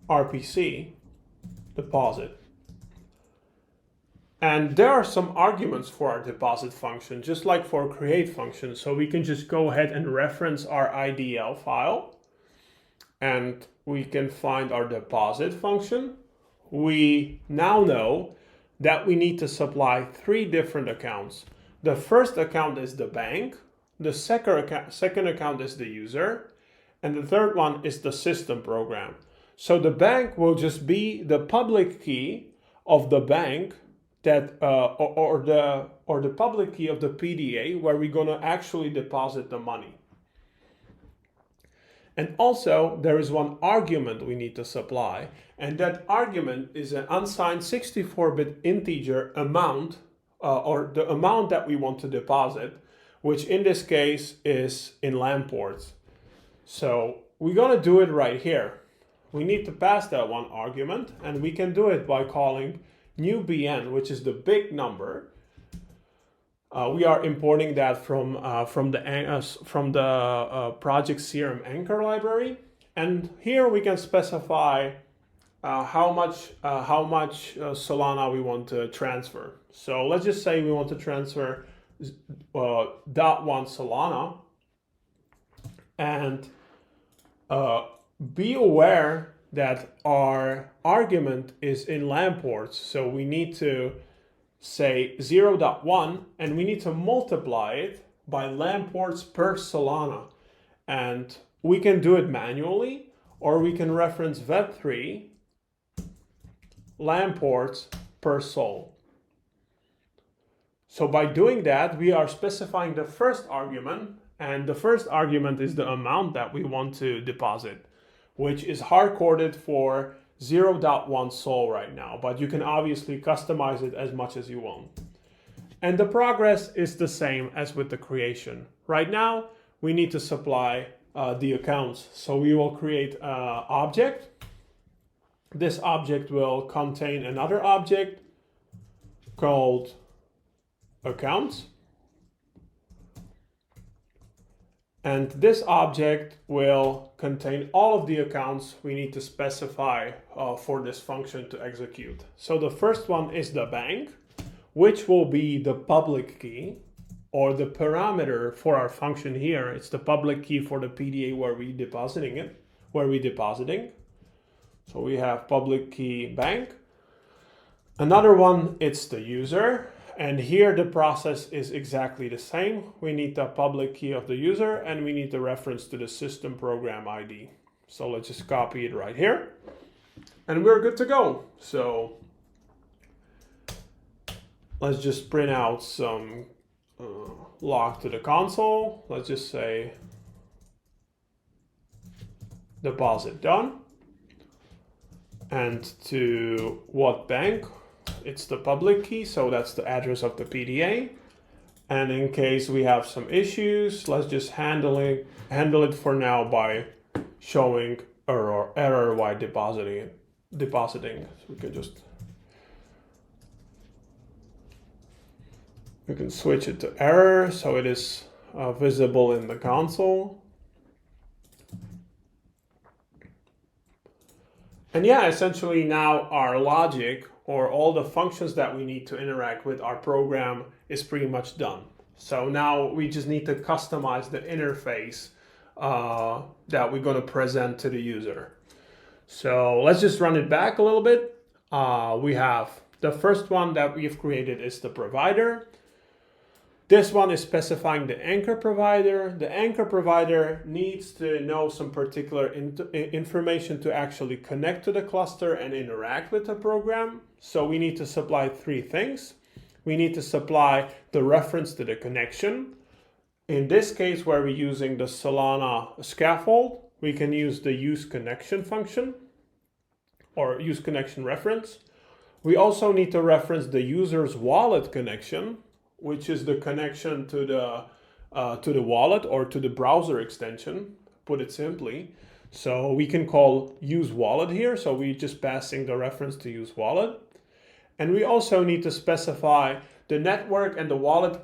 RPC, deposit. And there are some arguments for our deposit function, just like for create function. So we can just go ahead and reference our IDL file, and we can find our deposit function. We now know that we need to supply 3 different accounts. The first account is the bank, the second account is the user, and the third one is the system program. So the bank will just be the public key of the bank, that or the public key of the PDA where we're going to actually deposit the money. And also there is one argument we need to supply, and that argument is an unsigned 64-bit integer amount, or the amount that we want to deposit, which in this case is in LAN ports. So we're going to do it right here. We need to pass that one argument, and we can do it by calling new BN, which is the big number. We are importing that from the project Serum Anchor library, and here we can specify how much Solana we want to transfer. So let's just say we want to transfer 0.1 Solana, and be aware that our argument is in LAN ports, so we need to say 0.1, and we need to multiply it by LAN ports per Solana. And we can do it manually, or we can reference Web3 LAN ports per Sol. So by doing that, we are specifying the first argument, and the first argument is the amount that we want to deposit. which is hard-coded for 0.1 sol right now, but you can obviously customize it as much as you want. And the progress is the same as with the creation. Right now, we need to supply the accounts. So we will create an object. This object will contain another object called accounts. And this object will contain all of the accounts we need to specify for this function to execute. So the first one is the bank, which will be the public key or the parameter for our function here. It's the public key for the PDA where we're depositing. So we have public key bank. Another one, it's the user. And here the process is exactly the same. We need the public key of the user and we need the reference to the system program ID. So let's just copy it right here and we're good to go. So let's just print out some log to the console. Let's just say deposit done. And to what bank? It's the public key, so that's the address of the PDA. And in case we have some issues, let's just handle it for now by showing error while depositing. So we can switch it to error so it is visible in the console. And yeah, essentially now our logic or all the functions that we need to interact with our program is pretty much done. So now we just need to customize the interface that we're going to present to the user. So let's just run it back a little bit. We have the first one that we've created is the provider. This one is specifying the anchor provider. The anchor provider needs to know some particular information to actually connect to the cluster and interact with the program. So we need to supply three things. We need to supply the reference to the connection. In this case, where we're using the Solana scaffold, we can use the use connection function or use connection reference. We also need to reference the user's wallet connection, which is the connection to the wallet or to the browser extension, put it simply. So we can call use wallet here. So we're just passing the reference to use wallet. And we also need to specify the network and the wallet.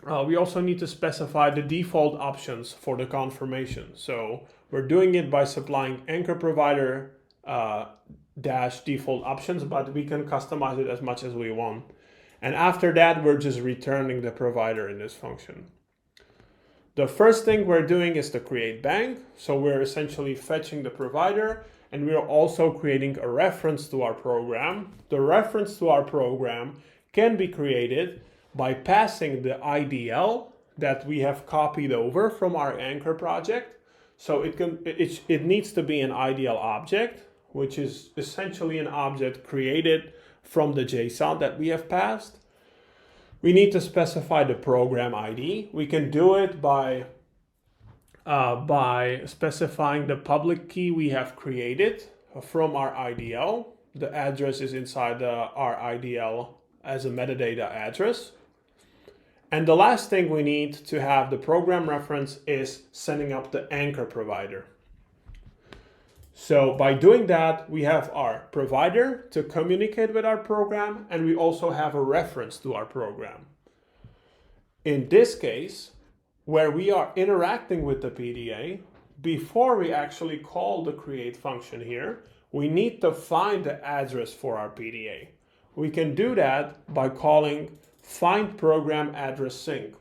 We also need to specify the default options for the confirmation. So we're doing it by supplying anchor provider dash default options, but we can customize it as much as we want. And after that, we're just returning the provider in this function. The first thing we're doing is to create bank. So we're essentially fetching the provider and we're also creating a reference to our program. The reference to our program can be created by passing the IDL that we have copied over from our anchor project. So it needs to be an IDL object, which is essentially an object created from the JSON that we have passed. We need to specify the program ID. We can do it by specifying the public key we have created from our IDL. The address is inside our IDL as a metadata address. And the last thing we need to have the program reference is setting up the anchor provider. So by doing that, we have our provider to communicate with our program, and we also have a reference to our program. In this case, where we are interacting with the PDA, before we actually call the create function here, we need to find the address for our PDA. We can do that by calling find program address sync.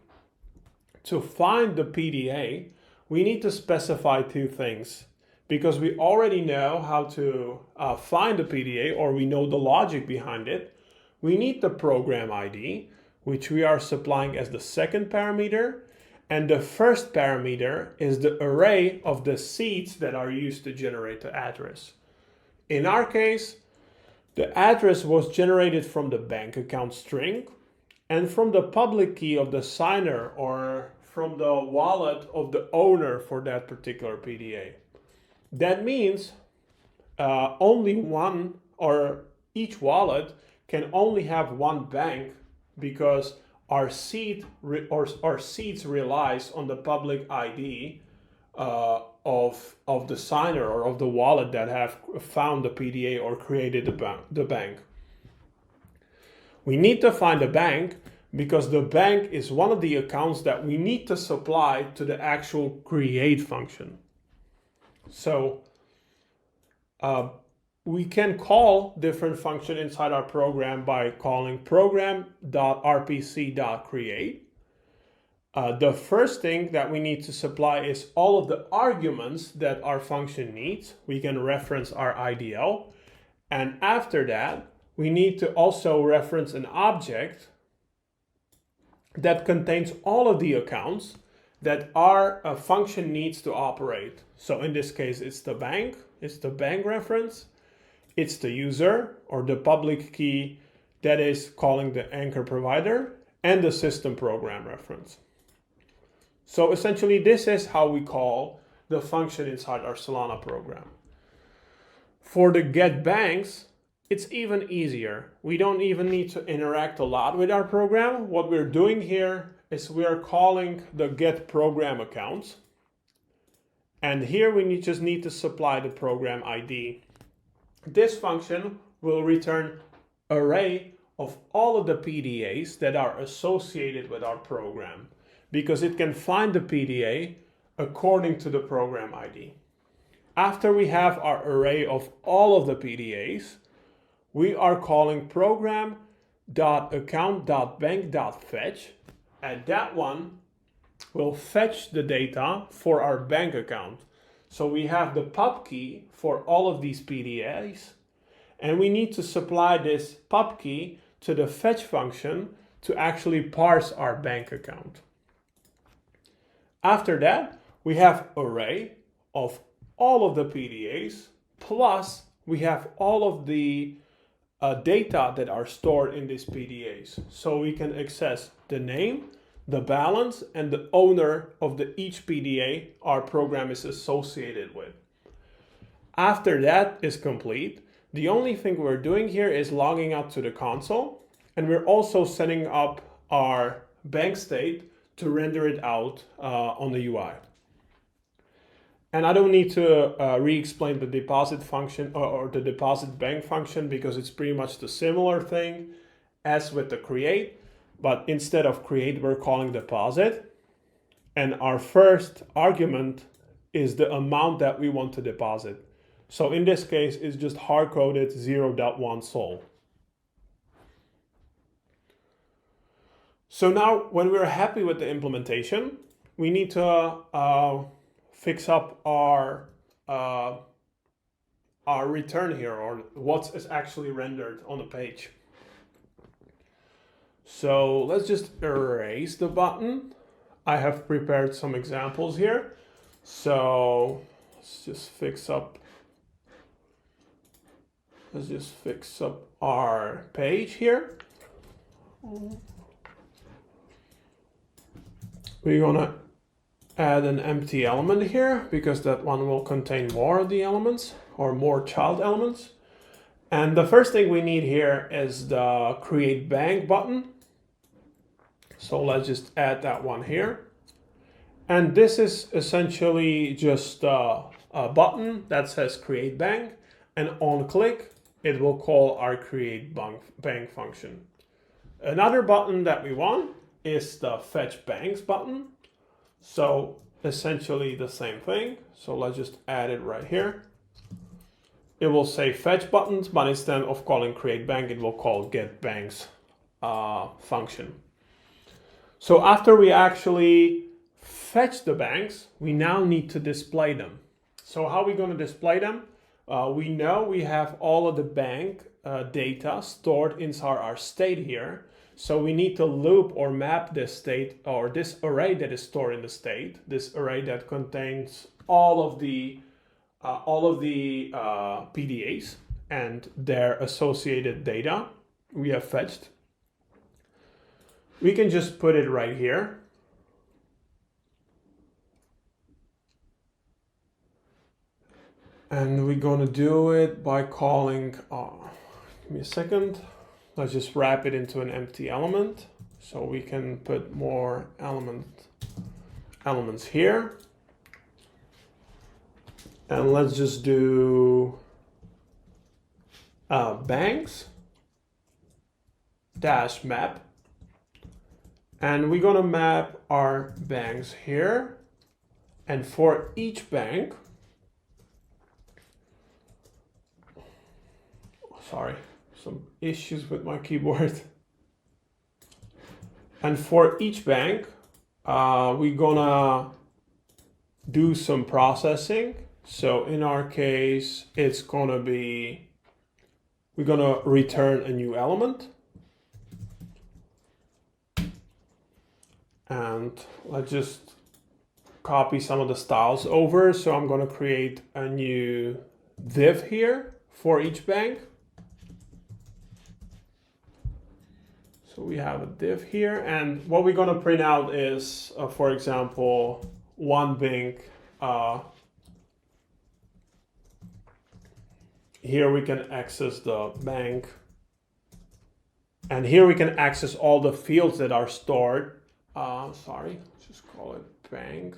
To find the PDA, we need to specify two things. Because we already know how to find the PDA, or we know the logic behind it, we need the program ID, which we are supplying as the second parameter. And the first parameter is the array of the seeds that are used to generate the address. In our case, the address was generated from the bank account string and from the public key of the signer or from the wallet of the owner for that particular PDA. That means only one, or each wallet can only have one bank, because our seed our seeds relies on the public ID of the signer or of the wallet that have found the PDA or created the bank. We need to find a bank because the bank is one of the accounts that we need to supply to the actual create function. So we can call different function inside our program by calling program.rpc.create. The first thing that we need to supply is all of the arguments that our function needs. We can reference our IDL. And after that, we need to also reference an object that contains all of the accounts that our function needs to operate. So in this case, it's the bank reference, it's the user or the public key that is calling the anchor provider, and the system program reference. So essentially, this is how we call the function inside our Solana program. For the get banks, it's even easier. We don't even need to interact a lot with our program. What we're doing here is we are calling the get program accounts. And here we just need to supply the program ID. This function will return an array of all of the PDAs that are associated with our program, because it can find the PDA according to the program ID. After we have our array of all of the PDAs, we are calling program.account.bank.fetch, and that one will fetch the data for our bank account. So we have the pub key for all of these PDAs, and we need to supply this pub key to the fetch function to actually parse our bank account. After that, we have array of all of the PDAs, plus we have all of the data that are stored in these PDAs. So we can access the name, the balance, and the owner of each PDA our program is associated with. After that is complete, the only thing we're doing here is logging out to the console, and we're also setting up our bank state to render it out on the UI. And I don't need to re-explain the deposit function or the deposit bank function, because it's pretty much the similar thing as with the create, but instead of create, we're calling deposit. And our first argument is the amount that we want to deposit. So in this case, it's just hard-coded 0.1 sol. So now when we're happy with the implementation, we need to fix up our return here, or what is actually rendered on the page. So let's just erase the button. I have prepared some examples here. So let's just fix up our page here. We're gonna add an empty element here, because that one will contain more of the elements, or more child elements. And the first thing we need here is the create bank button. So let's just add that one here. And this is essentially just a button that says create bank, and on click, it will call our create bank function. Another button that we want is the fetch banks button. So essentially the same thing. So let's just add it right here. It will say fetch buttons, but instead of calling create bank, it will call get banks function. So after we actually fetch the banks, we now need to display them. So how are we going to display them? We know we have all of the bank data stored inside our state here. So we need to loop or map this state, or this array that is stored in the state, this array that contains all of the PDAs and their associated data we have fetched. We can just put it right here. And we're gonna do it by calling, give me a second. Let's just wrap it into an empty element so we can put more elements here. And let's just do banks dash map. And we're gonna map our banks here. And for each bank, sorry, some issues with my keyboard. And for each bank, we're gonna do some processing. So in our case, it's gonna be, we're gonna return a new element. And let's just copy some of the styles over. So I'm gonna create a new div here for each bank. So we have a div here, and what we're gonna print out is, for example, one bank. Here we can access the bank, and here we can access all the fields that are stored. Sorry, let's just call it bank.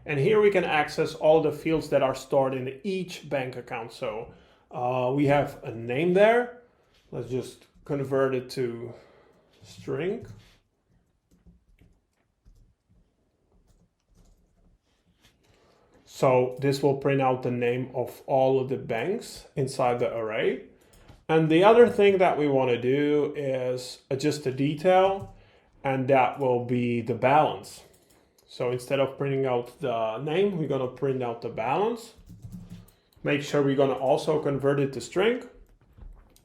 And here we can access all the fields that are stored in each bank account. So we have a name there. Let's just convert it to string. So this will print out the name of all of the banks inside the array. And the other thing that we want to do is adjust the detail, and that will be the balance. So instead of printing out the name, we're going to print out the balance. Make sure we're going to also convert it to string,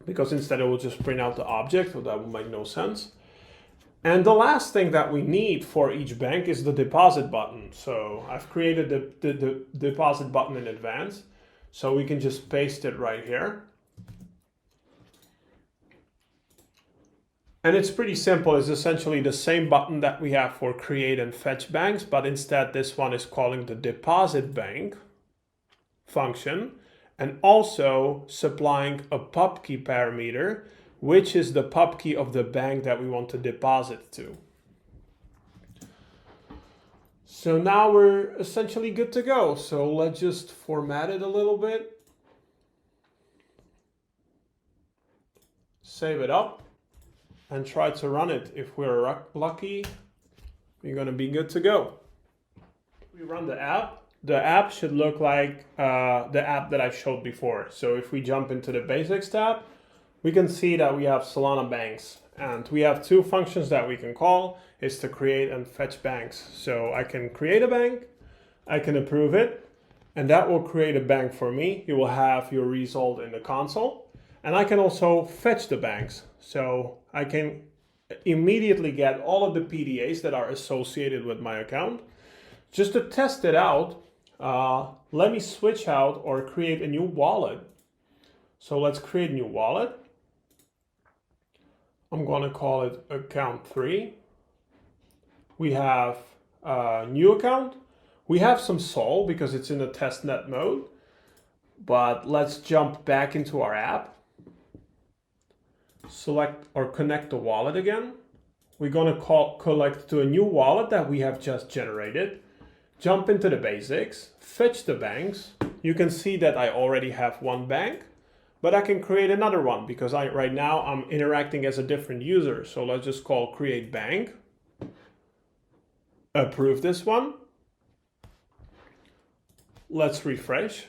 because instead it will just print out the object, so that will make no sense. And the last thing that we need for each bank is the deposit button. So I've created the deposit button in advance, so we can just paste it right here. And it's pretty simple. It's essentially the same button that we have for create and fetch banks, but instead this one is calling the deposit bank function and also supplying a pub key parameter, which is the pub key of the bank that we want to deposit to. So now we're essentially good to go. So let's just format it a little bit. Save it up and try to run it. If we're lucky, we're gonna be good to go. We run the app. The app should look like the app that I showed before. So if we jump into the basics tab, we can see that we have Solana banks, and we have two functions that we can call. Is to create and fetch banks. So I can create a bank, I can approve it, and that will create a bank for me. You will have your result in the console, and I can also fetch the banks. So I can immediately get all of the PDAs that are associated with my account. Just to test it out, let me switch out or create a new wallet. So let's create a new wallet. I'm going to call it account 3. We have a new account. We have some Sol because it's in a testnet mode. But let's jump back into our app. Select or connect the wallet again. We're going to collect to a new wallet that we have just generated. Jump into the basics, fetch the banks. You can see that I already have one bank, but I can create another one because right now I'm interacting as a different user. So let's just call create bank. Approve this one. Let's refresh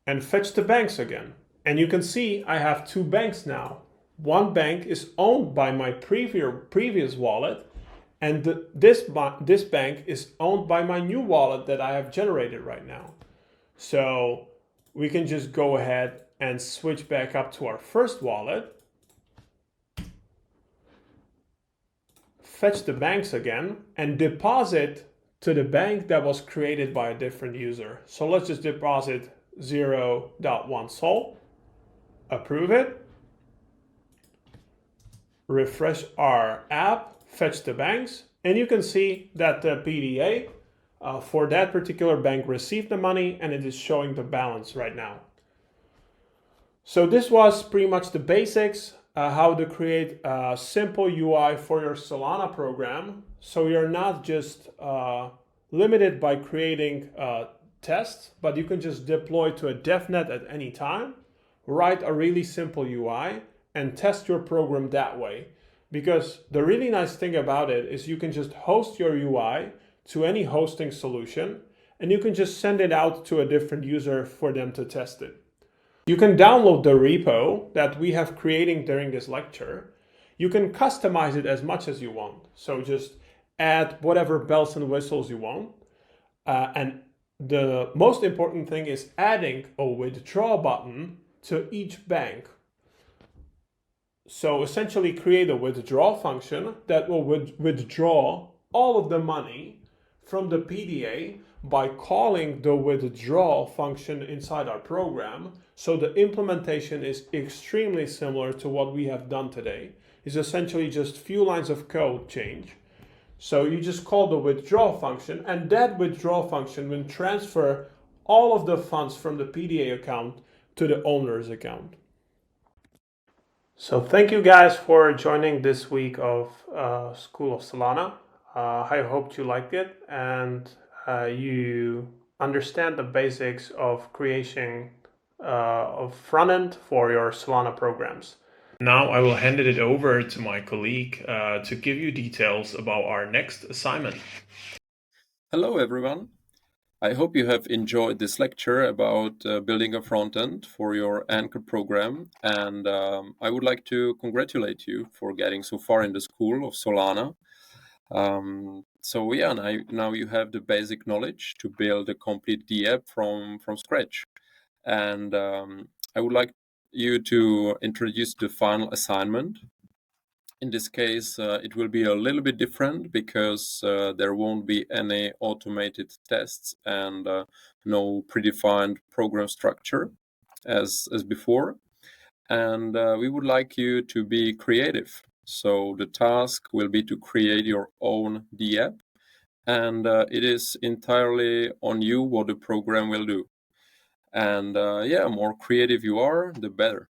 and fetch the banks again. And you can see I have two banks now. One bank is owned by my previous wallet, and this bank is owned by my new wallet that I have generated right now. So we can just go ahead and switch back up to our first wallet, fetch the banks again, and deposit to the bank that was created by a different user. So let's just deposit 0.1 Sol, approve it, refresh our app, fetch the banks, and you can see that the PDA for that particular bank received the money, and it is showing the balance right now. So this was pretty much the basics, how to create a simple UI for your Solana program. So you're not just limited by creating tests, but you can just deploy to a DevNet at any time, write a really simple UI, and test your program that way. Because the really nice thing about it is you can just host your UI to any hosting solution, and you can just send it out to a different user for them to test it. You can download the repo that we have creating during this lecture. You can customize it as much as you want. So just add whatever bells and whistles you want. And the most important thing is adding a withdraw button to each bank. So essentially create a withdraw function that will withdraw all of the money from the PDA by calling the withdraw function inside our program. So the implementation is extremely similar to what we have done today. It's essentially just few lines of code change. So you just call the withdraw function, and that withdraw function will transfer all of the funds from the PDA account to the owner's account. So thank you guys for joining this week of School of Solana. I hope you liked it and you understand the basics of creation of front-end for your Solana programs. Now I will hand it over to my colleague to give you details about our next assignment. Hello everyone. I hope you have enjoyed this lecture about building a front-end for your Anchor program, and I would like to congratulate you for getting so far in the School of Solana. So yeah, now you have the basic knowledge to build a complete DApp from scratch. And I would like you to introduce the final assignment. In this case, it will be a little bit different because there won't be any automated tests and no predefined program structure as before. And we would like you to be creative. So the task will be to create your own DApp, and it is entirely on you what the program will do. And yeah, more creative you are, the better.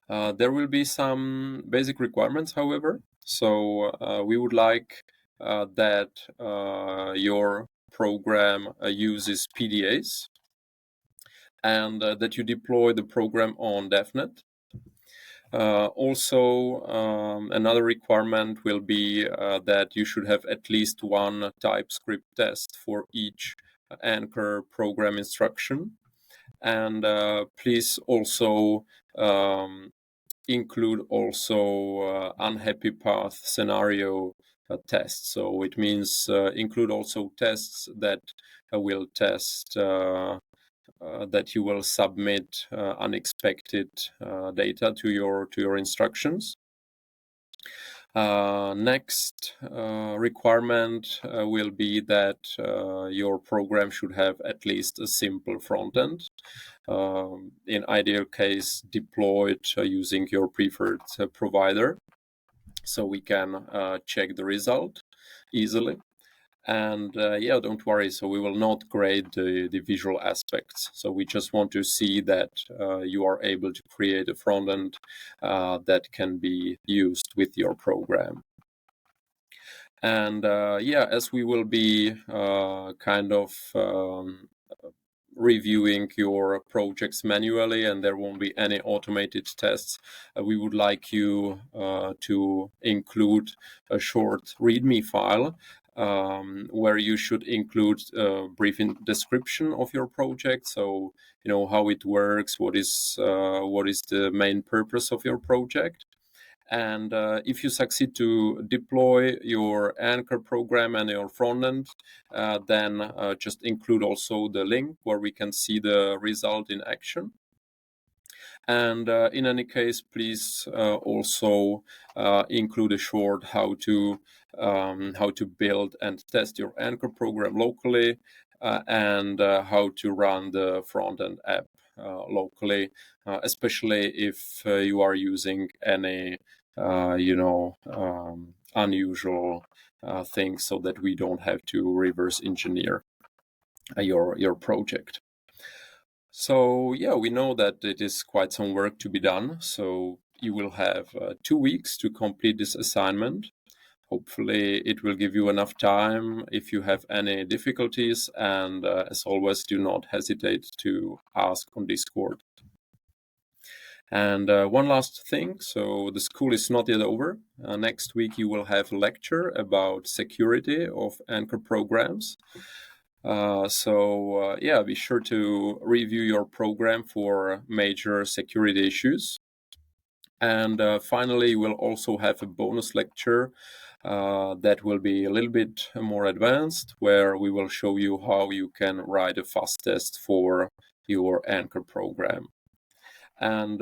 There will be some basic requirements, however. So we would like that your program uses PDAs and that you deploy the program on DevNet. Also, another requirement will be that you should have at least one TypeScript test for each Anchor program instruction. And please also include also unhappy path scenario tests. So it means include also tests that will test that you will submit unexpected data to your instructions. Next requirement will be that your program should have at least a simple front end. In ideal case, deployed using your preferred provider, so we can check the result easily. And yeah, don't worry, so we will not grade the visual aspects. So we just want to see that you are able to create a front end that can be used with your program. And yeah, as we will be kind of reviewing your projects manually and there won't be any automated tests, we would like you to include a short README file where you should include a brief description of your project. So, you know, how it works, what is the main purpose of your project. And if you succeed to deploy your Anchor program and your frontend, then just include also the link where we can see the result in action. And in any case, please also include a short how to build and test your Anchor program locally, and how to run the front-end app locally, especially if you are using any unusual things so that we don't have to reverse engineer your project. So yeah, we know that it is quite some work to be done. So you will have 2 weeks to complete this assignment. Hopefully it will give you enough time if you have any difficulties, and as always, do not hesitate to ask on Discord. And one last thing, so the school is not yet over. Next week you will have a lecture about security of Anchor programs. So be sure to review your program for major security issues. And finally, we'll also have a bonus lecture that will be a little bit more advanced, where we will show you how you can write a fast test for your Anchor program. And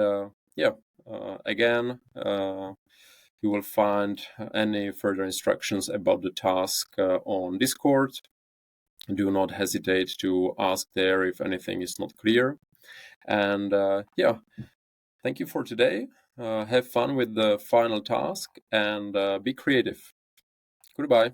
again, you will find any further instructions about the task on Discord. Do not hesitate to ask there if anything is not clear. And thank you for today. Have fun with the final task and be creative. Goodbye.